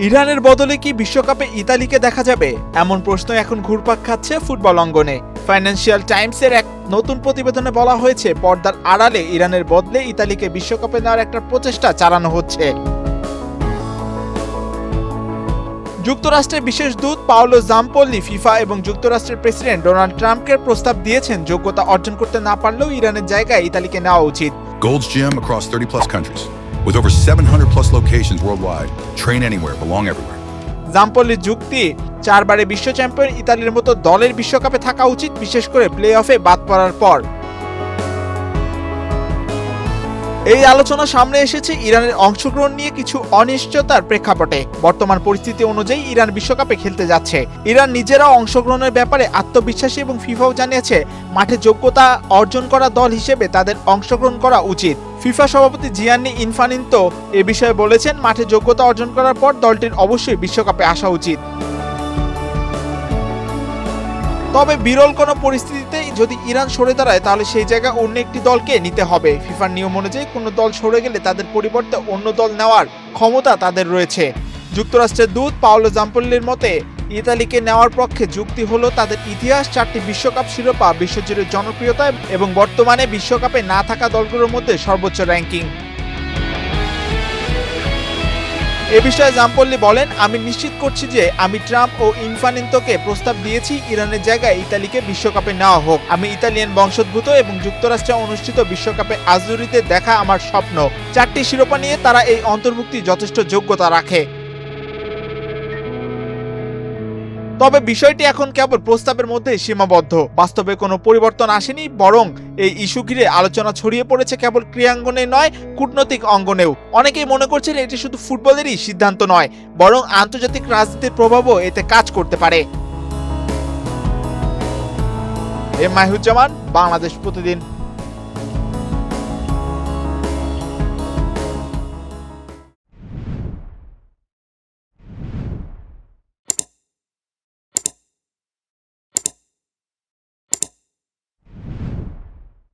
ইরানের বদলে কি বিশ্বকাপে ইতালিকে দেখা যাবে, এমন প্রশ্ন এখন ঘুরপাক খাচ্ছে ফুটবল অঙ্গনে। ফাইন্যান্সিয়াল টাইমসের এক নতুন প্রতিবেদনে বলা হয়েছে, পর্দার আড়ালে ইরানের বদলে ইতালিকে বিশ্বকাপে নেওয়ার একটা প্রচেষ্টা চালানো হচ্ছে। যুক্তরাষ্ট্রের বিশেষ দূত পাওলো জাম্পোল্লি ফিফা এবং যুক্তরাষ্ট্রের প্রেসিডেন্ট ডোনাল্ড ট্রাম্পকে প্রস্তাব দিয়েছেন, যোগ্যতা অর্জন করতে না পারলেও ইরানের জায়গায় ইতালিকে নেওয়া উচিত। Gold's Gym across 30 plus countries. With over 700 plus locations worldwide, train anywhere, belong everywhere. জাম্পোল্লির যুক্তি, 4 বারে বিশ্ব চ্যাম্পিয়ন ইতালির মতো দলের বিশ্বকাপে থাকা উচিত, বিশেষ করে প্লে অফে বাদ পড়ার পর। এই আলোচনা সামনে এসেছে ইরানের অংশগ্রহণ নিয়ে কিছু অনিশ্চয়তার প্রেক্ষাপটে। বর্তমান পরিস্থিতি অনুযায়ী ইরান বিশ্বকাপে খেলতে যাচ্ছে। ইরান নিজেরাও অংশগ্রহণের ব্যাপারে আত্মবিশ্বাসী এবং ফিফাও জানিয়েছে মাঠে যোগ্যতা অর্জন করা দল হিসেবে তাদের অংশগ্রহণ করা উচিত। ফিফা সভাপতি জিয়ান্নি ইনফান্তিনো এ বিষয়ে বলেছেন, মাঠে যোগ্যতা অর্জন করার পর দলটির অবশ্যই বিশ্বকাপে আসা উচিত। তবে বিরল কোনো পরিস্থিতিতে যদি ইরান সরে দাঁড়ায়, তাহলে সেই জায়গায় অন্য একটি দলকে নিতে হবে। ফিফার নিয়ম অনুযায়ী কোনো দল সরে গেলে তাদের পরিবর্তে অন্য দল নেওয়ার ক্ষমতা তাদের রয়েছে। যুক্তরাষ্ট্রের দূত পাওলো জাম্পোল্লির মতে, ইতালিকে নেওয়ার পক্ষে যুক্তি হলো তাদের ইতিহাস, 4টি বিশ্বকাপ শিরোপা, বিশ্বজুড়ে জনপ্রিয়তা এবং বর্তমানে বিশ্বকাপে না থাকা দলগুলোর মধ্যে সর্বোচ্চ র্যাঙ্কিং। এ বিষয়ে জাম্পোল্লি বলেন, আমি নিশ্চিত করছি যে আমি ট্রাম্প ও ইনফান্তিনোকে প্রস্তাব দিয়েছি ইরানের জায়গায় ইতালিকে বিশ্বকাপে নেওয়া হোক। আমি ইতালিয়ান বংশোদ্ভূত এবং যুক্তরাষ্ট্রে অনুষ্ঠিত বিশ্বকাপে আজুরিতে দেখা আমার স্বপ্ন। 4টি শিরোপা নিয়ে তারা এই অন্তর্ভুক্তি যথেষ্ট যোগ্যতা রাখে। তবে বিষয়টি এখন কেবল প্রস্তাবের মধ্যে সীমাবদ্ধ, বাস্তবে কোনো পরিবর্তন আসেনি, বরং এই ইস্যু ঘিরে আলোচনা ছড়িয়ে পড়েছে কেবল ক্রীড়াঙ্গনে নয়, কূটনৈতিক অঙ্গনেও। অনেকেই মনে করছেন এটি শুধু ফুটবলেরই সিদ্ধান্ত নয়, বরং আন্তর্জাতিক রাজনীতির প্রভাবও এতে কাজ করতে পারে। এম মাহিউজ্জামান, বাংলাদেশ প্রতিদিন।